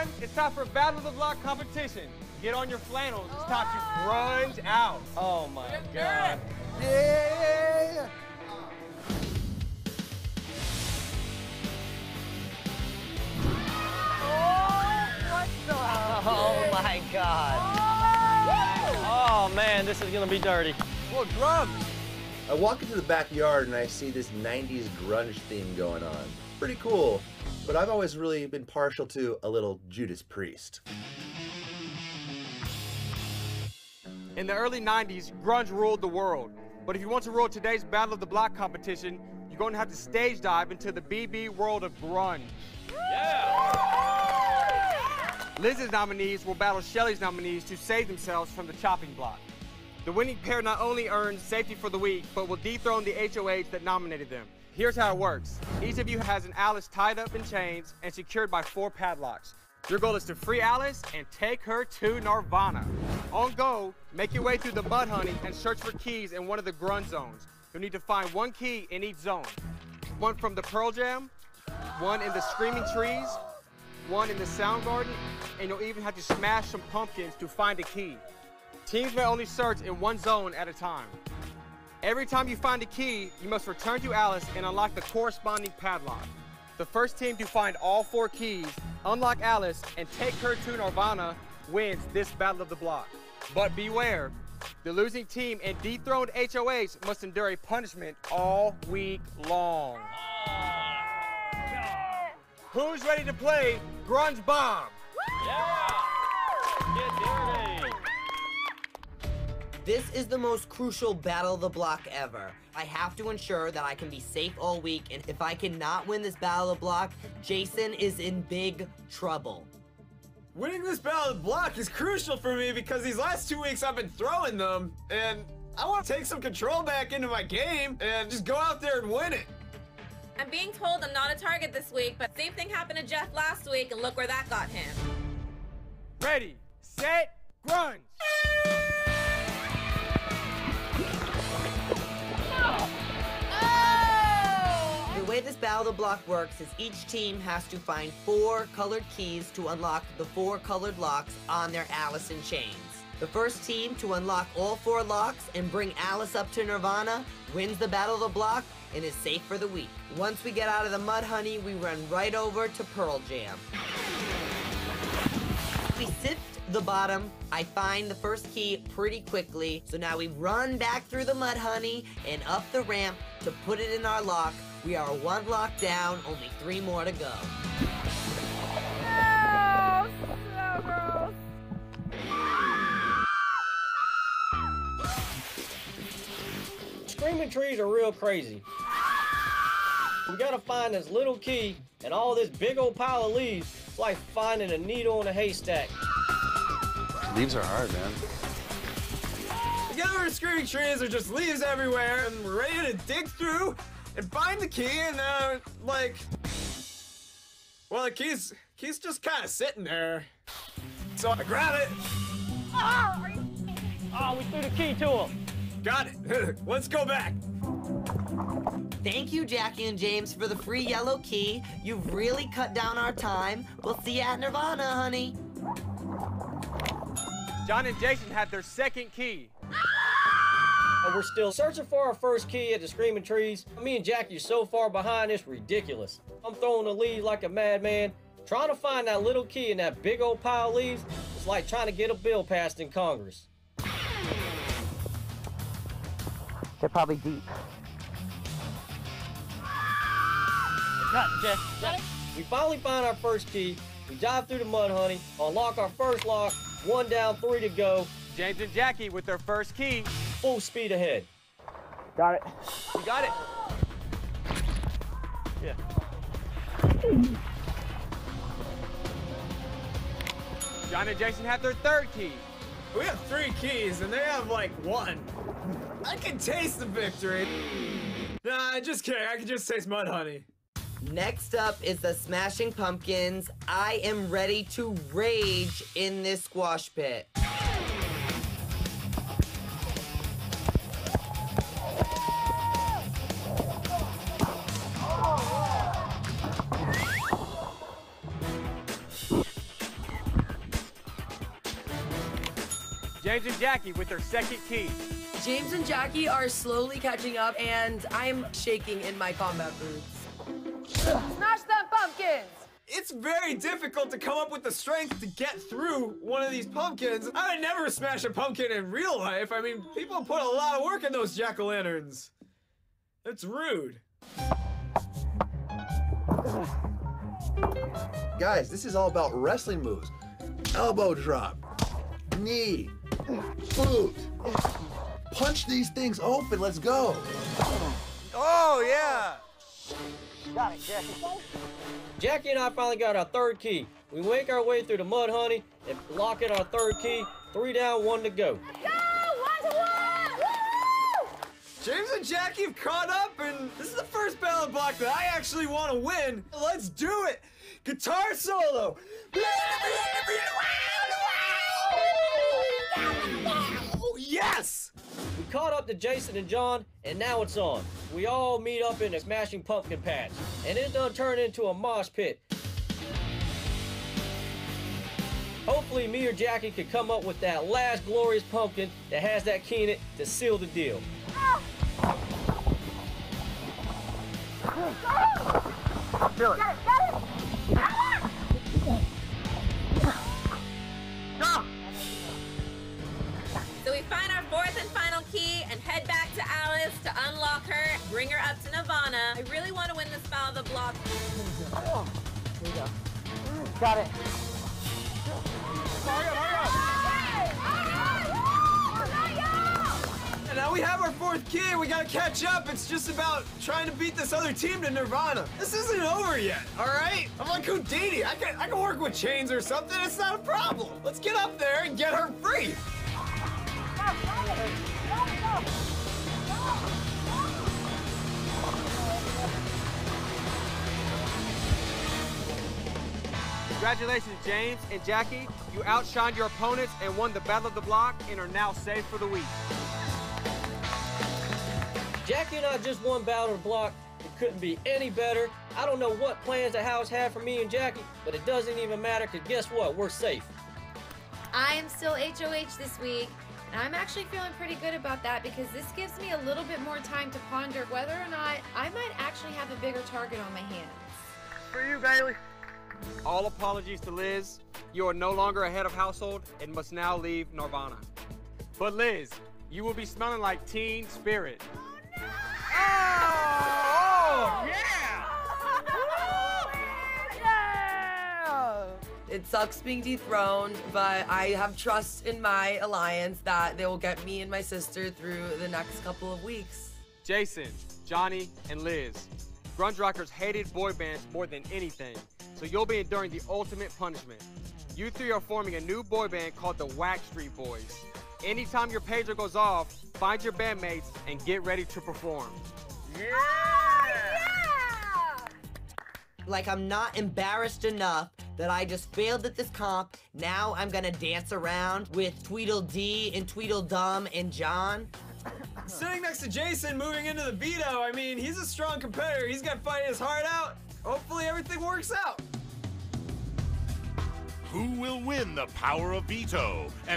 everyone. It's time for Battle of the Block competition. Get on your flannels. It's time to grunge out. Oh my God. Yeah! Oh my God. Oh man, this is gonna be dirty. Well, drums. I walk into the backyard and I see this 90s grunge theme going on. Pretty cool, but I've always really been partial to a little Judas Priest. In the early 90s, grunge ruled the world. But if you want to rule today's Battle of the Block competition, you're going to have to stage dive into the BB world of grunge. Liz's nominees will battle Shelly's nominees to save themselves from the chopping block. The winning pair not only earns safety for the week, but will dethrone the HOH that nominated them. Here's how it works. Each of you has an Alice tied up in chains and secured by 4 padlocks. Your goal is to free Alice and take her to Nirvana. On go, make your way through the mud honey and search for keys in one of the grunge zones. You'll need to find 1 key in each zone. 1 from the Pearl Jam, 1 in the Screaming Trees, 1 in the Soundgarden, and you'll even have to smash some pumpkins to find a key. Teams may only search in 1 zone at a time. Every time you find a key, you must return to Alice and unlock the corresponding padlock. The first team to find all 4 keys, unlock Alice, and take her to Nirvana wins this Battle of the Block. But beware, the losing team and dethroned HOH must endure a punishment all week long. Who's ready to play Grunge Bomb? Yeah! Get dirty! This is the most crucial Battle of the Block ever. I have to ensure that I can be safe all week, and if I cannot win this Battle of the Block, Jason is in big trouble. Winning this Battle of the Block is crucial for me because these last 2 weeks I've been throwing them, and I want to take some control back into my game and just go out there and win it. I'm being told I'm not a target this week, but same thing happened to Jeff last week, and look where that got him. Ready, set, grunge! The way this Battle of the Block works is each team has to find 4 colored keys to unlock the 4 colored locks on their Alice in Chains. The first team to unlock all 4 locks and bring Alice up to Nirvana wins the Battle of the Block and is safe for the week. Once we get out of the mud honey, we run right over to Pearl Jam. We sift the bottom. I find the first key pretty quickly, so now we run back through the mud honey and up the ramp to put it in our lock. We are 1 lock down, only 3 more to go. Oh, so gross. Screaming trees are real crazy. We gotta find this little key and all this big old pile of leaves. It's like finding a needle in a haystack. Leaves are hard, man. Together, screaming trees are just leaves everywhere, and we're ready to dig through and find the key, and well, the key's just kind of sitting there. So I grab it. Oh, we threw the key to him. Got it. Let's go back. Thank you, Jackie and James, for the free yellow key. You've really cut down our time. We'll see you at Nirvana, honey. John and Jason had their second key. We're still searching for our first key at the Screaming Trees. Me and Jackie are so far behind, it's ridiculous. I'm throwing the leaves like a madman. Trying to find that little key in that big old pile of leaves is like trying to get a bill passed in Congress. They're probably deep. Got it, Jeff. Got it. We finally find our first key. We dive through the mud honey, unlock our first lock, 1 down, 3 to go. James and Jackie with their first key. Full speed ahead. Got it. You got it. Yeah. John and Jason have their third key. We have 3 keys, and they have like 1. I can taste the victory. Nah, just kidding. I can just taste mud honey. Next up is the Smashing Pumpkins. I am ready to rage in this squash pit. James and Jackie with their second key. James and Jackie are slowly catching up, and I'm shaking in my combat boots. Smash them pumpkins! It's very difficult to come up with the strength to get through one of these pumpkins. I would never smash a pumpkin in real life. I mean, people put a lot of work in those jack-o'-lanterns. It's rude. Guys, this is all about wrestling moves. Elbow drop, knee, boot. Punch these things open, let's go. Oh, yeah. Got it, Jackie. Jackie and I finally got our third key. We make our way through the mud, honey, and lock in our third key. 3 down, 1 to go. Go! 1 to 1! Woo! James and Jackie have caught up, and this is the first ballad block that I actually want to win. Let's do it! Guitar solo! Yes! We caught up to Jason and John, and now it's on. We all meet up in a Smashing Pumpkin patch, and it done turned into a mosh pit. Hopefully me or Jackie could come up with that last glorious pumpkin that has that key in it to seal the deal. Do it. Get it! Get it! So we find our fourth and final key and head back to Alice to unlock her, bring her up to Nirvana. I really want to win this battle of the block. Here we go. Got it. And now we have our fourth key, we gotta catch up. It's just about trying to beat this other team to Nirvana. This isn't over yet, all right? I'm like Houdini. I can work with chains or something. It's not a problem. Let's get up there and get her free. Congratulations, James and Jackie. You outshined your opponents and won the Battle of the Block and are now safe for the week. Jackie and I just won Battle of the Block. It couldn't be any better. I don't know what plans the house had for me and Jackie, but it doesn't even matter, because guess what? We're safe. I am still HOH this week, and I'm actually feeling pretty good about that because this gives me a little bit more time to ponder whether or not I might actually have a bigger target on my hands. For you, Bailey. All apologies to Liz. You are no longer a head of household and must now leave Nirvana. But Liz, you will be smelling like Teen Spirit. Oh, yeah! It sucks being dethroned, but I have trust in my alliance that they will get me and my sister through the next couple of weeks. Jason, Johnny, and Liz. Grunge rockers hated boy bands more than anything, so you'll be enduring the ultimate punishment. You three are forming a new boy band called the Whack Street Boys. Anytime your pager goes off, find your bandmates and get ready to perform. Yeah! Like I'm not embarrassed enough that I just failed at this comp. Now I'm gonna dance around with Tweedledee and Tweedledum and John. Sitting next to Jason moving into the veto, I mean, he's a strong competitor. He's got to fight his heart out. Hopefully everything works out. Who will win the power of veto? And